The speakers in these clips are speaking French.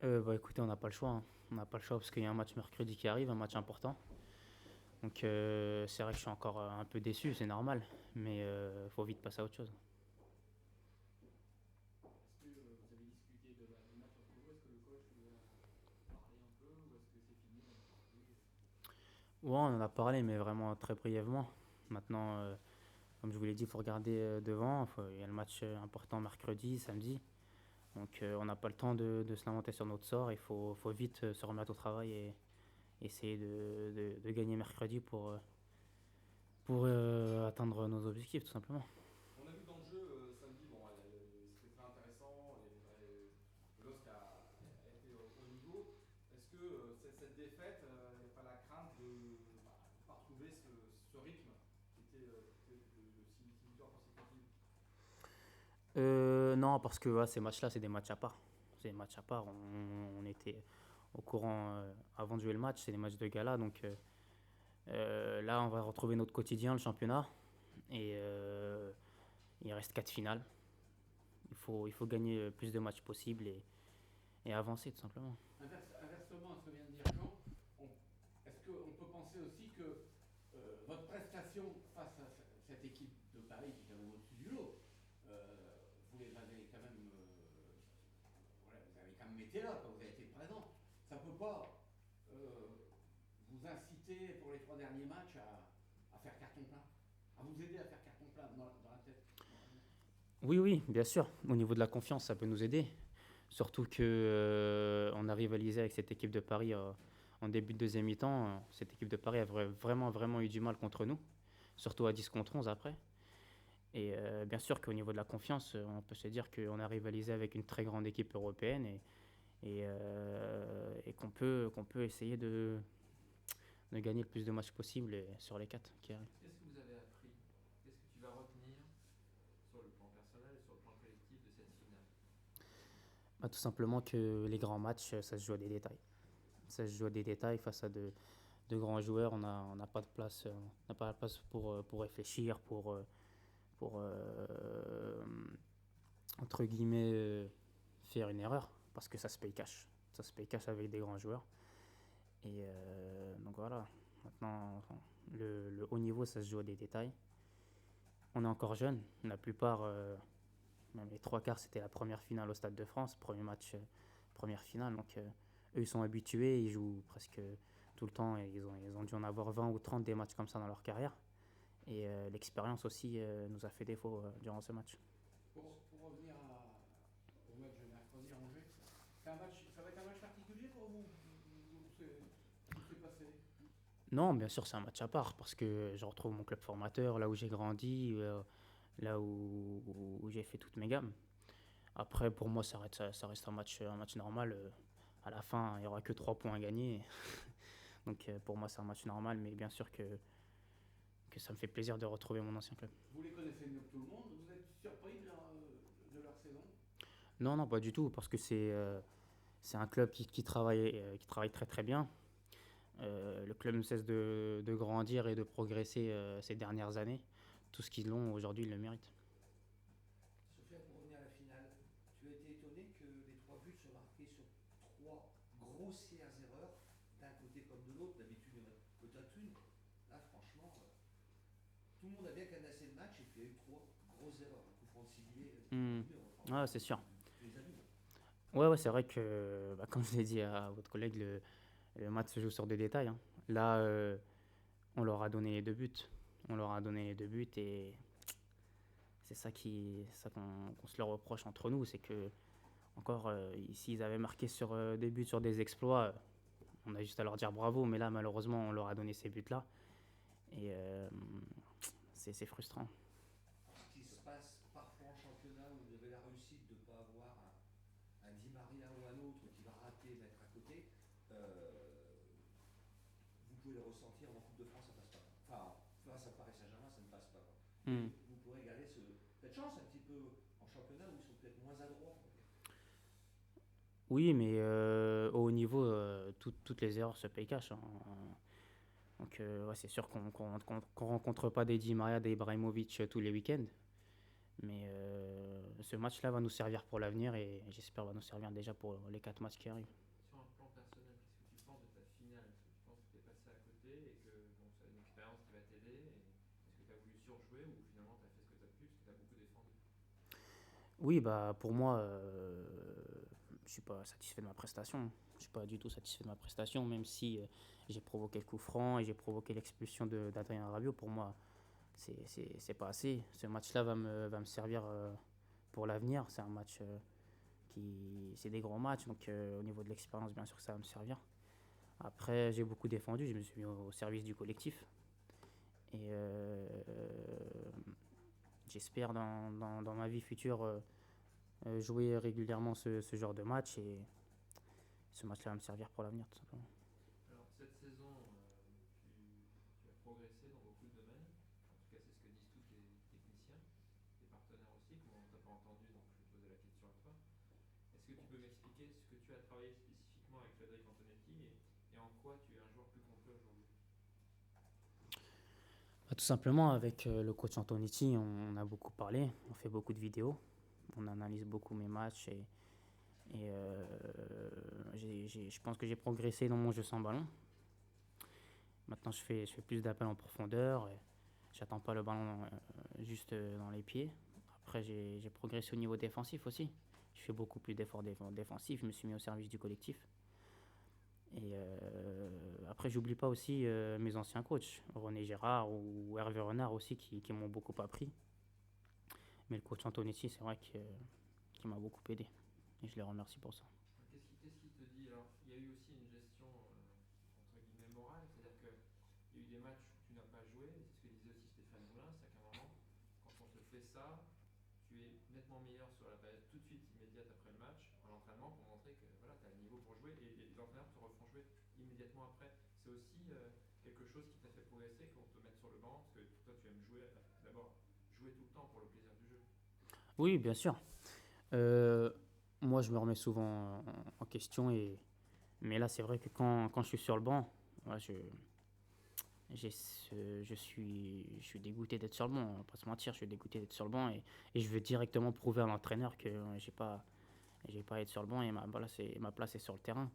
Écoutez, on n'a pas le choix, hein. On n'a pas le choix parce qu'il y a un match mercredi qui arrive, un match important. Donc c'est vrai que je suis encore un peu déçu, c'est normal. Mais il faut vite passer à autre chose. Est-ce que vous avez discuté du match entre vous? Est-ce que le coach vous a parlé un peu ou est-ce que c'est fini, on n'en parle plus? Ouais, on en a parlé, mais vraiment très brièvement. Maintenant, comme je vous l'ai dit, il faut regarder devant. Il y a le match important mercredi, samedi. Donc on n'a pas le temps de se lamenter sur notre sort. Il faut vite se remettre au travail et essayer de gagner mercredi pour atteindre nos objectifs, tout simplement. On a vu dans le jeu samedi, bon, c'était très intéressant, le LOSC a été au niveau. Est-ce que cette défaite, il n'y a pas la crainte de ne pas retrouver ce rythme qui était de 6 victoires consécutives? Non, parce que ouais, ces matchs-là, c'est des matchs à part. C'est des matchs à part. On était au courant avant de jouer le match, c'est des matchs de gala. Donc là, on va retrouver notre quotidien, le championnat. Et il reste 4 finales. Il faut gagner le plus de matchs possible et avancer, tout simplement. Inversement à ce que vient de dire Jean, est-ce qu'on peut penser aussi que votre prestation face à cette équipe de Paris qui est quand même au-dessus du lot, vous les avez quand même, voilà, vous avez quand même été là, quand vous avez été présent. Ça ne peut pas vous inciter pour les 3 derniers matchs à faire carton plein, à vous aider à faire carton plein dans la tête, moralement. Oui, oui, bien sûr. Au niveau de la confiance, ça peut nous aider. Surtout que on a rivalisé avec cette équipe de Paris en début de deuxième mi-temps. Cette équipe de Paris a vraiment, vraiment eu du mal contre nous. Surtout à 10 contre 11 après. Et bien sûr qu'au niveau de la confiance, on peut se dire qu'on a rivalisé avec une très grande équipe européenne et qu'on peut essayer de gagner le plus de matchs possible sur les 4 qui arrivent. Qu'est-ce que vous avez appris? Qu'est-ce que tu vas retenir sur le plan personnel et sur le plan collectif de cette finale? Bah, tout simplement que les grands matchs, ça se joue à des détails. Ça se joue à des détails face à de grands joueurs. On n'a pas de place, on n'a pas la place pour réfléchir, pour entre guillemets, faire une erreur, parce que ça se paye cash. Ça se paye cash avec des grands joueurs. Et donc voilà, maintenant, le haut niveau, ça se joue à des détails. On est encore jeune, la plupart, même les trois quarts, c'était la première finale au Stade de France, premier match, première finale. Donc eux, ils sont habitués, ils jouent presque tout le temps et ils ont dû en avoir 20 ou 30 des matchs comme ça dans leur carrière. Et l'expérience aussi nous a fait défaut durant ce match. Pour revenir au match de mercredi à Angers, ça va être un match particulier pour vous? Tout s'est passé? Non, bien sûr, c'est un match à part parce que je retrouve mon club formateur, là où j'ai grandi, là où j'ai fait toutes mes gammes. Après, pour moi, ça reste un match normal. À la fin, il n'y aura que 3 points à gagner. Donc pour moi, c'est un match normal, mais bien sûr que ça me fait plaisir de retrouver mon ancien club. Vous les connaissez mieux que tout le monde. Vous êtes surpris de leur saison? Non, non, pas du tout, parce que c'est un club qui travaille très très bien. Le club ne cesse de grandir et de progresser ces dernières années. Tout ce qu'ils ont aujourd'hui, ils le méritent. Sophia, pour revenir à la finale, tu as été étonné que les 3 buts soient marqués sur 3 grossières erreurs, d'un côté comme de l'autre. D'habitude, il y en a peut-être une. Là, franchement, tout le monde a bien canassé le match et puis il y a eu 3 grosses erreurs. Le coup franc de Sibilé, Hmm. enfin, Ah, c'est sûr. tu les as vus. Ouais, ouais, c'est vrai que, bah, comme je l'ai dit à votre collègue, le match se joue sur des détails, hein. Là, on leur a donné les 2 buts. On leur a donné les 2 buts et c'est ça qu'on se le reproche entre nous. C'est que, encore, s'ils avaient marqué sur des buts, sur des exploits, on a juste à leur dire bravo. Mais là, malheureusement, on leur a donné ces buts-là. Et c'est frustrant. Ce qui se passe parfois en championnat où vous avez la réussite de ne pas avoir un Di Maria ou un autre qui va rater, mettre à côté, vous pouvez le ressentir en Coupe de France, ça passe pas. Enfin, face à Paris Saint-Germain, ça ne passe pas. Hmm. Et vous pourrez garder cette chance un petit peu en championnat où ils sont peut-être moins adroits. Oui, mais au haut niveau, toutes les erreurs se payent cash, hein. Donc, ouais, c'est sûr qu'on rencontre pas des Di Maria, des Ibrahimovic tous les week-ends. Mais ce match-là va nous servir pour l'avenir et j'espère va nous servir déjà pour les 4 matchs qui arrivent. Sur un plan personnel, qu'est-ce que tu penses de ta finale? Est-ce que tu penses que tu es passé à côté et que bon, c'est une expérience qui va t'aider? Est-ce que tu as voulu surjouer ou finalement tu as fait ce que tu as pu parce que tu as beaucoup défendu? Oui, bah pour moi, je suis pas satisfait de ma prestation. Je suis pas du tout satisfait de ma prestation, même si j'ai provoqué le coup franc et j'ai provoqué l'expulsion d'Adrien Rabiot. Pour moi, c'est pas assez. Ce match-là va me servir pour l'avenir. C'est un match c'est des grands matchs, donc au niveau de l'expérience, bien sûr que ça va me servir. Après, j'ai beaucoup défendu, je me suis mis au service du collectif. Et j'espère dans ma vie future jouer régulièrement ce genre de match. Et ce match-là va me servir pour l'avenir, tout simplement. Alors, cette saison, tu as progressé dans beaucoup de domaines. En tout cas, c'est ce que disent tous les techniciens, les partenaires aussi. Comme on ne t'a pas entendu, donc je vais poser la question à toi. Est-ce que tu peux m'expliquer ce que tu as travaillé spécifiquement avec Frédéric Antonetti et en quoi tu es un joueur plus complet aujourd'hui? Bah, tout simplement, avec le coach Antonetti, on a beaucoup parlé, on fait beaucoup de vidéos, on analyse beaucoup mes matchs et je pense que j'ai progressé dans mon jeu sans ballon. Maintenant, je fais plus d'appels en profondeur. Et j'attends pas le ballon juste dans les pieds. Après, j'ai progressé au niveau défensif aussi. Je fais beaucoup plus d'efforts défensifs. Je me suis mis au service du collectif. Et après, j'oublie pas aussi mes anciens coachs, René Gérard ou Hervé Renard aussi, qui m'ont beaucoup appris. Mais le coach Antonetti, c'est vrai qu'il m'a beaucoup aidé. Et je les remercie pour ça. Qu'est-ce qui te dit? Alors, il y a eu aussi une gestion entre guillemets morale, c'est-à-dire qu'il y a eu des matchs où tu n'as pas joué, c'est ce que disait aussi Stéphane Moulin, c'est qu'à un moment, quand on te fait ça, tu es nettement meilleur sur la période tout de suite immédiate après le match, en entraînement, pour montrer que voilà, tu as le niveau pour jouer, et les entraîneurs te refont jouer immédiatement après. C'est aussi quelque chose qui t'a fait progresser, qu'on te mette sur le banc, parce que toi tu aimes jouer, d'abord jouer tout le temps pour le plaisir du jeu. Oui, bien sûr. Euh, Moi, je me remets souvent en question. Mais là, c'est vrai que quand je suis sur le banc, ouais, je suis dégoûté d'être sur le banc. On va pas se mentir, je suis dégoûté d'être sur le banc. Et je veux directement prouver à l'entraîneur que j'ai pas à être sur le banc et ma place est sur le terrain.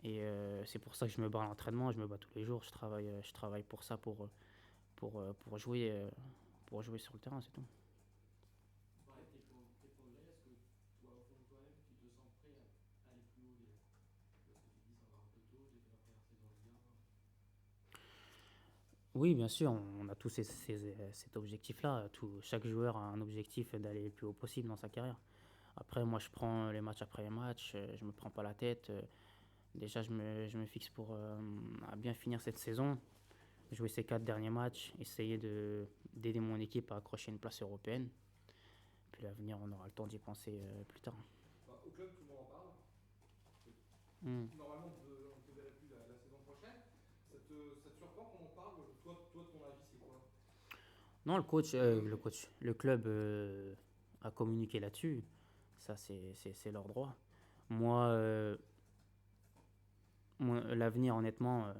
Et c'est pour ça que je me bats à l'entraînement, je me bats tous les jours. Je travaille pour ça, pour jouer sur le terrain, c'est tout. Tu parlais de tes progrès, est-ce que toi, au fond de toi-même, tu te sens prêt à aller plus haut déjà? Parce que tu te dis, c'est encore un peu tôt, j'ai fait ma première saison en Ligue 1. Oui, bien sûr, on a tous cet objectif-là. Chaque joueur a un objectif d'aller le plus haut possible dans sa carrière. Après, moi, je prends les match après les matchs, je me prends pas la tête. Déjà, je me fixe pour à bien finir cette saison, jouer ces 4 derniers matchs, essayer d'aider mon équipe à accrocher une place européenne. Puis l'avenir, on aura le temps d'y penser plus tard. Bah, au club, tout le monde en parle. Hmm. Normalement, on te verrait plus la saison prochaine. Ça te surprend qu'on en parle? Toi, ton avis, c'est quoi? Non, le club a communiqué là-dessus. Ça, c'est leur droit. Moi, l'avenir, honnêtement,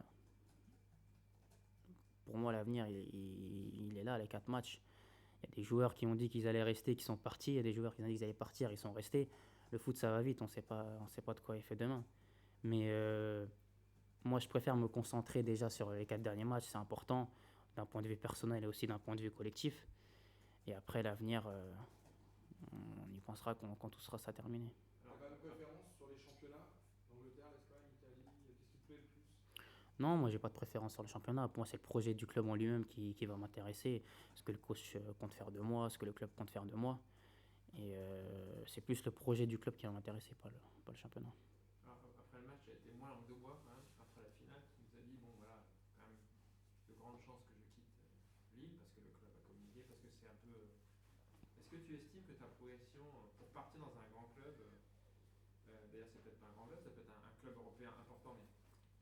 pour moi, l'avenir, il est là, les 4 matchs. Il y a des joueurs qui ont dit qu'ils allaient rester, qui sont partis. Il y a des joueurs qui ont dit qu'ils allaient partir, ils sont restés. Le foot, ça va vite, on sait pas de quoi il fait demain. Mais moi, je préfère me concentrer déjà sur les 4 derniers matchs. C'est important d'un point de vue personnel et aussi d'un point de vue collectif. Et après, l'avenir, on y pensera quand tout sera ça terminé. T'as une préférence sur les championnats? L'Angleterre, l'Espagne, l'Italie, qu'est-ce qui te plaît le plus? Non, moi, j'ai pas de préférence sur le championnat. Pour moi, c'est le projet du club en lui-même qui va m'intéresser. Ce que le coach compte faire de moi, ce que le club compte faire de moi. Et c'est plus le projet du club qui va m'intéresser, pas le championnat. Alors, après le match, tu as été moins langue de bois quand même, après la finale, tu nous as dit, bon voilà, quand même de grandes chances que je quitte Lille, parce que le club a communiqué, parce que c'est un peu... Est-ce que tu estimes que ta progression, pour partir dans un grand club, d'ailleurs c'est peut-être pas un grand club, ça peut être un club européen important, mais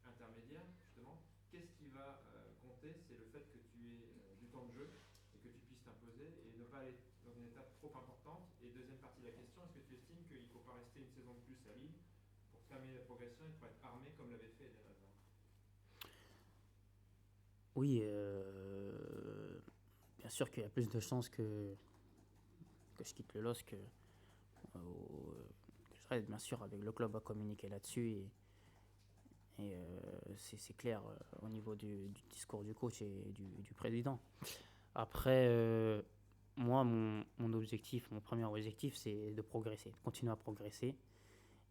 intermédiaire, justement, qu'est-ce qui va compter? C'est le fait que tu aies du temps de jeu et que tu puisses t'imposer et ne pas aller dans une étape trop importante. Et deuxième partie de la question, est-ce que tu estimes qu'il ne faut pas rester une saison de plus à Lille pour terminer la progression et pour être armé comme l'avait fait Eden Hazard? Oui, bien sûr qu'il y a plus de chances que je quitte le LOSC je reste bien sûr avec le club à communiquer là-dessus c'est clair au niveau du discours du coach et du président. Après, moi, mon objectif, mon premier objectif, c'est de progresser, de continuer à progresser.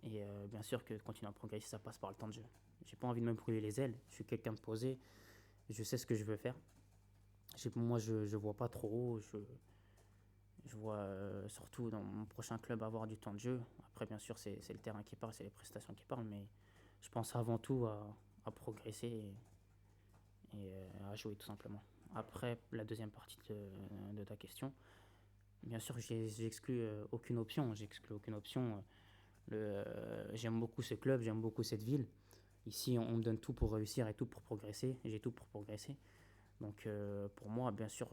Et bien sûr que continuer à progresser, ça passe par le temps de jeu. J'ai pas envie de me brûler les ailes. Je suis quelqu'un de posé. Je sais ce que je veux faire. Moi, je vois pas trop haut. Je vois surtout dans mon prochain club avoir du temps de jeu. Après, bien sûr, c'est le terrain qui parle, c'est les prestations qui parlent. Mais je pense avant tout à progresser et à jouer tout simplement. Après, la deuxième partie de ta question, bien sûr, j'exclus aucune option. J'exclus aucune option. J'aime beaucoup ce club, j'aime beaucoup cette ville. Ici, on me donne tout pour réussir et tout pour progresser. J'ai tout pour progresser. Donc, pour moi, bien sûr,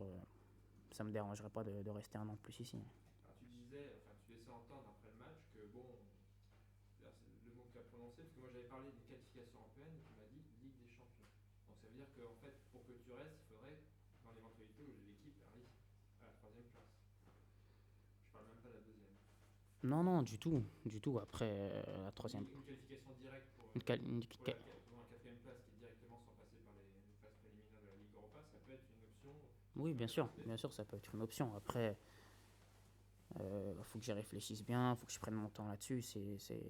ça me dérangerait pas de rester un an de plus ici. Alors tu disais, enfin tu laissais entendre après le match que bon, d'ailleurs, c'est le mot que tu as prononcé, parce que moi j'avais parlé d'une qualification européenne et tu m'as dit Ligue des Champions. Donc ça veut dire qu'en fait, pour que tu restes, il faudrait, dans l'éventualité où l'équipe arrive à la troisième place. Je parle même pas de la deuxième. Non, non, du tout. Du tout. Après, la troisième. Une qualification directe pour, Une, quali- une- pour la quatrième place qui est directement sans passer par les phases préliminaires de la Ligue Europa, ça peut être une option. Oui, bien sûr, ça peut être une option. Après, faut que j'y réfléchisse bien, faut que je prenne mon temps là-dessus. C'est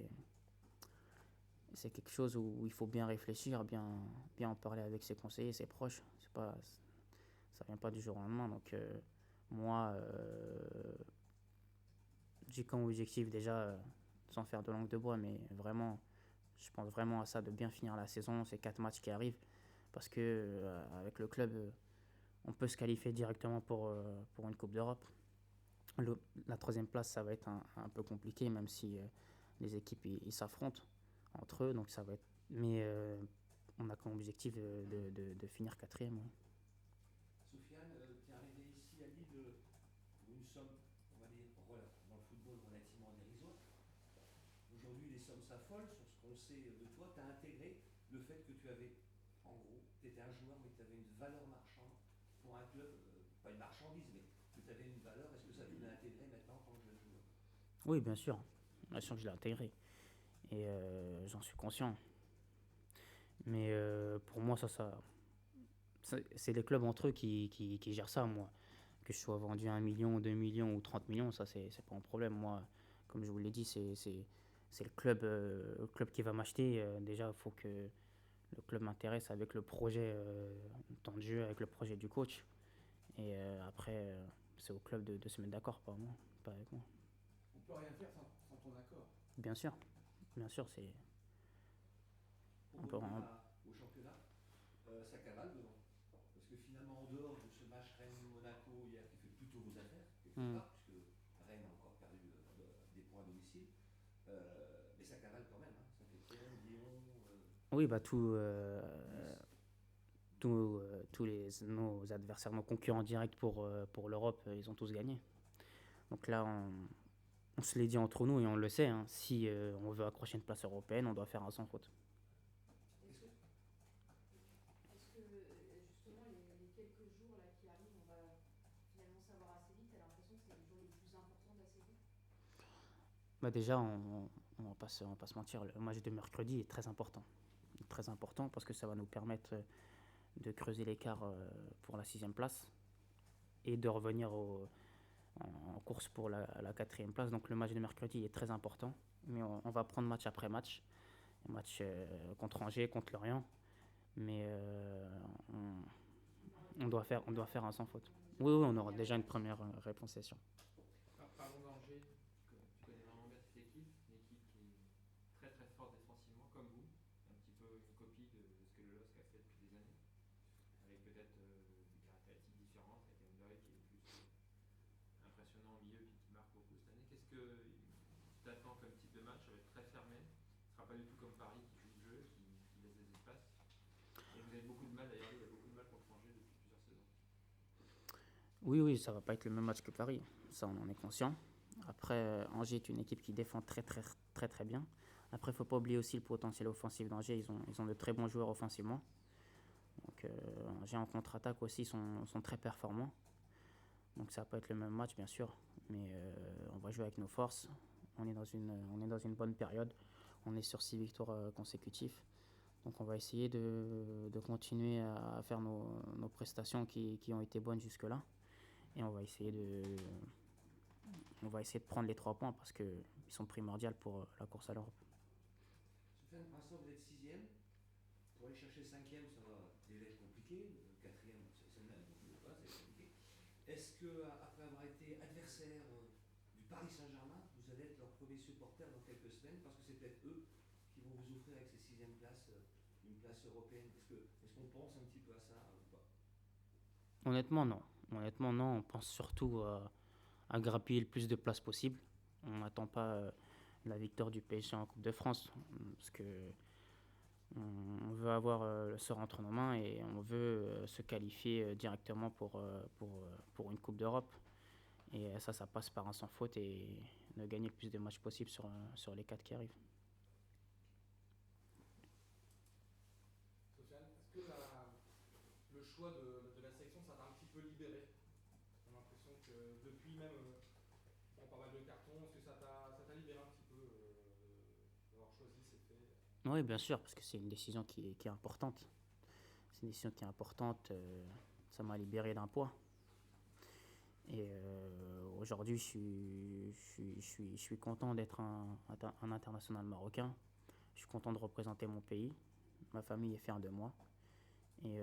quelque chose où il faut bien réfléchir, bien en parler avec ses conseillers, ses proches. Ça vient pas du jour au lendemain. Donc, moi, j'ai comme objectif déjà, sans faire de langue de bois, mais vraiment, je pense vraiment à ça, de bien finir la saison, ces 4 matchs qui arrivent. Parce que avec le club, on peut se qualifier directement pour une Coupe d'Europe. La troisième place, ça va être un peu compliqué, même si les équipes ils s'affrontent entre eux. Donc ça va être. Mais on a comme objectif de finir quatrième. Oui. Sofiane, tu es arrivé ici à Lille pour une somme, on va dire, dans le football relativement dérisoire. Aujourd'hui, les sommes s'affolent sur ce qu'on sait de toi. Tu as intégré le fait que tu avais, en gros, tu étais un joueur, mais que tu avais une valeur marchande pour un club, pas une marchandise, mais que tu avais une valeur. Est-ce que ça tu l'as intégré maintenant en tant que jeune joueur? Oui, bien sûr. Bien sûr que je l'ai intégré. Et j'en suis conscient. Mais pour moi, c'est les clubs entre eux qui gèrent ça, moi. Que je sois vendu à 1 million, 2 millions ou 30 millions, ça, c'est pas un problème. Moi, comme je vous l'ai dit, c'est le club qui va m'acheter. Déjà, il faut que le club m'intéresse avec le projet temps de jeu, avec le projet du coach. Et après, c'est au club de se mettre d'accord, pas avec moi. On peut rien faire sans ton accord. Bien sûr, c'est. Pour On peut revenir en- au championnat, ça cavale devant. Parce que finalement, en dehors de ce match Rennes-Monaco hier qui fait plutôt vos affaires, quelque part, puisque Rennes a encore perdu des points à domicile, mais ça cavale quand même. Hein. Ça fait Lyon. Oui, bah nos adversaires, nos concurrents directs pour l'Europe, ils ont tous gagné. Donc là, on se l'est dit entre nous et on le sait. Hein, si on veut accrocher une place européenne, on doit faire un sans faute. Est-ce que justement les quelques jours là qui arrivent, on va finalement savoir assez vite? T'as l'impression que c'est les jours les plus importants de la saison? Bah déjà, on va pas se mentir, le match de mercredi est très important. Très important parce que ça va nous permettre de creuser l'écart pour la 6e place et de revenir en course pour la 4e place. Donc le match de mercredi est très important. Mais on va prendre match après match. Match contre Angers, contre Lorient. Mais on doit faire un sans faute. Oui, on aura déjà une première réponse, c'est sûr. Parlons d'Angers, tu connais vraiment bien cette équipe, une équipe qui est très très forte défensivement, comme vous, un petit peu une copie de ce que le LOSC a fait depuis des années, avec peut-être des caractéristiques différentes, avec Endoy qui est plus impressionnant au milieu et qui marque beaucoup cette année. Qu'est-ce que tu t'attends comme type de match? Ça va être très fermé, ce ne sera pas du tout comme Paris qui joue le jeu, qui laisse des espaces. Et vous avez beaucoup de mal, d'ailleurs, il y a beaucoup de mal contre Angers depuis plusieurs saisons. Oui, ça va pas être le même match que Paris. Ça, on en est conscient. Après, Angers est une équipe qui défend très très très très bien. Après, il ne faut pas oublier aussi le potentiel offensif d'Angers. Ils ont de très bons joueurs offensivement. Donc, Angers en contre-attaque aussi sont très performants. Donc, ça va pas être le même match, bien sûr. Mais on va jouer avec nos forces. on est dans une bonne période. On est sur 6 victoires consécutives. Donc on va essayer de continuer à faire nos prestations qui ont été bonnes jusque-là. Et on va essayer de prendre les 3 points parce qu'ils sont primordiaux pour la course à l'Europe. Sofiane, pour l'instant, vous êtes 6e. Pour aller chercher 5e, ça va déjà être compliqué. 4e, c'est le même. Donc, voilà, c'est compliqué. Est-ce qu'après avoir été adversaire du Paris Saint-Germain, vous allez être leur premier supporter dans quelques semaines parce que c'est peut-être eux qui vont vous offrir avec ces 6e places une place européenne. Est-ce qu'on pense un petit peu à ça ou pas? Honnêtement, non. Honnêtement, non. On pense surtout à grappiller le plus de places possible. On n'attend pas la victoire du PSG en Coupe de France parce que on veut avoir ce rentre en main et on veut se qualifier directement pour une Coupe d'Europe. Et ça passe par un sans faute et de gagner le plus de matchs possible sur les 4 qui arrivent. Sofiane, est-ce que le choix de la sélection, ça t'a un petit peu libéré? J'ai l'impression que depuis même, bon, pas mal de cartons, est-ce que ça t'a libéré un petit peu d'avoir choisi ces faits? Oui, bien sûr, parce que c'est une décision qui est importante. C'est une décision qui est importante. Ça m'a libéré d'un poids. Et aujourd'hui, je suis content d'être un international marocain. Je suis content de représenter mon pays. Ma famille est fière de moi. Et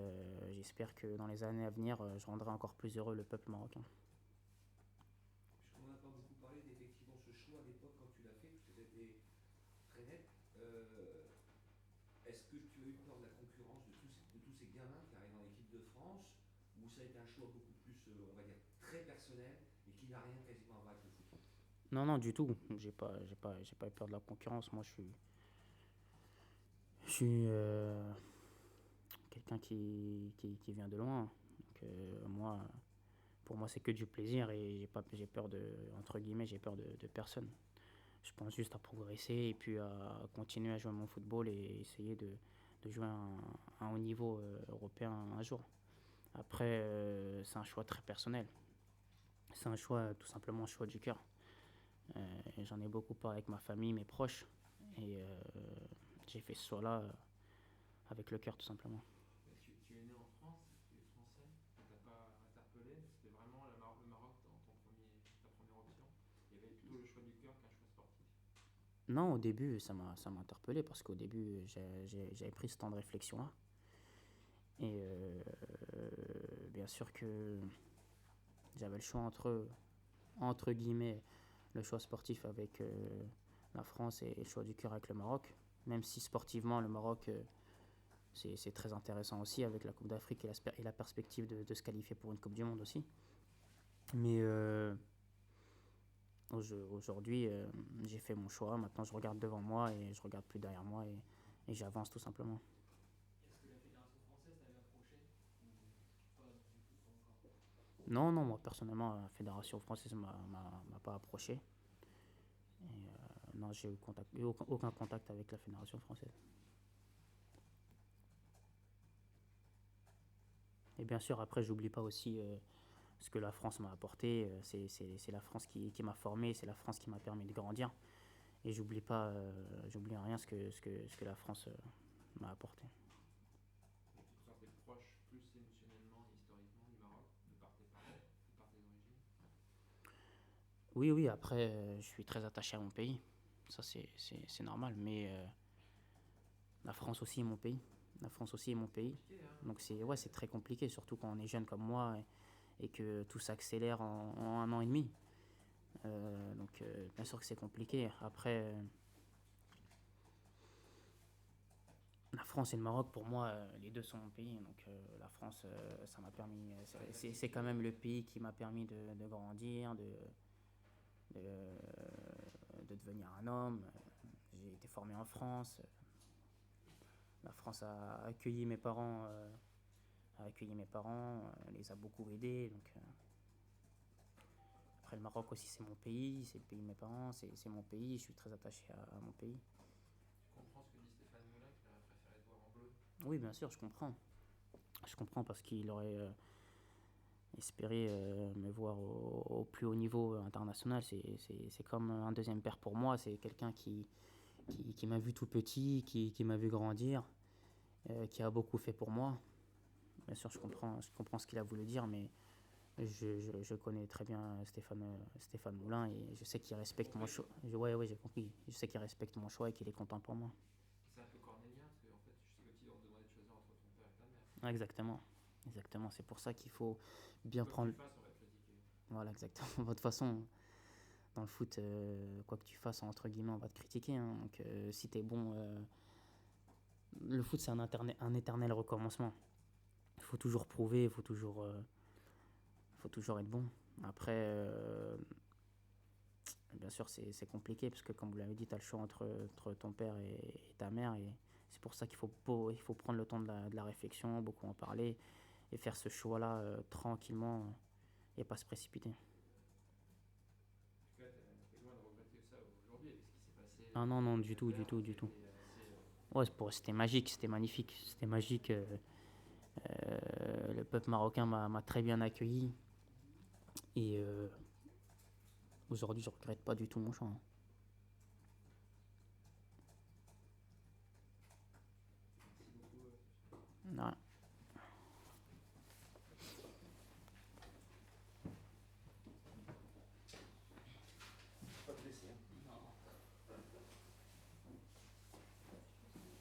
j'espère que dans les années à venir, je rendrai encore plus heureux le peuple marocain. Puisqu'on n'a pas beaucoup parlé d'effectivement ce choix à l'époque quand tu l'as fait, parce que c'était très net. Est-ce que tu as eu peur de la concurrence de tous ces gamins qui arrivent en équipe de France, ou ça a été un choix beaucoup plus, on va dire, très personnel et qui n'a rien quasiment à voir avec le foot? Non, non, du tout. J'ai pas eu peur de la concurrence. Moi, je suis quelqu'un qui vient de loin. Donc, pour moi, c'est que du plaisir et j'ai peur entre guillemets, j'ai peur de personne. Je pense juste à progresser et puis à continuer à jouer mon football et essayer de jouer à un haut niveau européen un jour. Après, c'est un choix très personnel. C'est un choix, tout simplement un choix du cœur. J'en ai beaucoup parlé avec ma famille, mes proches. Et j'ai fait ce choix-là avec le cœur, tout simplement. Tu es né en France, tu es français, ça t'a pas interpellé? C'était vraiment le Maroc dans ta première option? Il y avait plutôt le choix du cœur qu'un choix sportif? Non, au début, ça m'a interpellé parce qu'au début, j'avais pris ce temps de réflexion-là. Et bien sûr que j'avais le choix entre guillemets, le choix sportif avec la France et le choix du cœur avec le Maroc. Même si sportivement, le Maroc, c'est très intéressant aussi avec la Coupe d'Afrique et la perspective de se qualifier pour une Coupe du Monde aussi. Mais aujourd'hui, j'ai fait mon choix. Maintenant, je regarde devant moi et je regarde plus derrière moi et j'avance tout simplement. Est-ce que la Fédération française t'avait approché ou pas du tout, pas encore? Non, non, moi personnellement, la Fédération française m'a pas approché. Et non, j'ai eu aucun contact avec la Fédération française. Et bien sûr, après, j'oublie pas aussi ce que la France m'a apporté. C'est la France qui m'a formé, c'est la France qui m'a permis de grandir. Et j'oublie rien ce que la France m'a apporté. Et tu te sentais proche, plus émotionnellement et historiquement du Maroc, de par tes parents, de par tes origines? Oui, oui, après, je suis très attaché à mon pays. Ça, c'est normal. Mais la France aussi est mon pays. La France aussi est mon pays. Compliqué, hein? Donc c'est très compliqué, surtout quand on est jeune comme moi et que tout s'accélère en un an et demi. Donc bien sûr que c'est compliqué. Après, la France et le Maroc, pour moi, les deux sont mon pays. Donc la France, ça m'a permis. C'est quand même le pays qui m'a permis de grandir, de, de devenir un homme. J'ai été formé en France. La France a accueilli mes parents, les a beaucoup aidés. Donc, après, le Maroc aussi, c'est mon pays, c'est le pays de mes parents, c'est mon pays. Je suis très attaché à mon pays. Tu comprends ce que dit Stéphane Moulin, qu'il aurait préféré te voir en bleu? Oui, bien sûr, je comprends. Je comprends parce qu'il aurait espérer me voir au plus haut niveau international. C'est comme un deuxième père pour moi. C'est quelqu'un qui m'a vu tout petit, qui m'a vu grandir, qui a beaucoup fait pour moi. Bien sûr, je comprends ce qu'il a voulu dire, mais je connais très bien Stéphane Moulin et je sais qu'il respecte mon choix. Ouais, ouais, j'ai compris. Je sais qu'il respecte mon choix et qu'il est content pour moi. C'est un peu cornélien, parce qu'en fait, je sais que tu leur demandais de choisir entre ton père et ta mère. Ah, exactement. Exactement. C'est pour ça qu'il faut bien Quoi prendre. que tu fasses, on va te critiquer. Voilà, exactement. De toute façon, dans le foot, quoi que tu fasses, entre guillemets, on va te critiquer, hein. Donc, si t'es bon, le foot, c'est un éternel recommencement. Il faut toujours prouver, faut toujours être bon. Après, bien sûr, c'est compliqué parce que, comme vous l'avez dit, tu as le choix entre ton père et ta mère. Et c'est pour ça il faut prendre le temps de la réflexion, beaucoup en parler et faire ce choix-là tranquillement et pas se précipiter. En tout cas, t'es loin de regretter ça aujourd'hui avec ce qui s'est passé. Ah non, non, du tout, du tout, du tout. Ouais, c'était magique, c'était magnifique. C'était magique. Le peuple marocain m'a très bien accueilli. Et aujourd'hui, je regrette pas du tout mon choix, hein.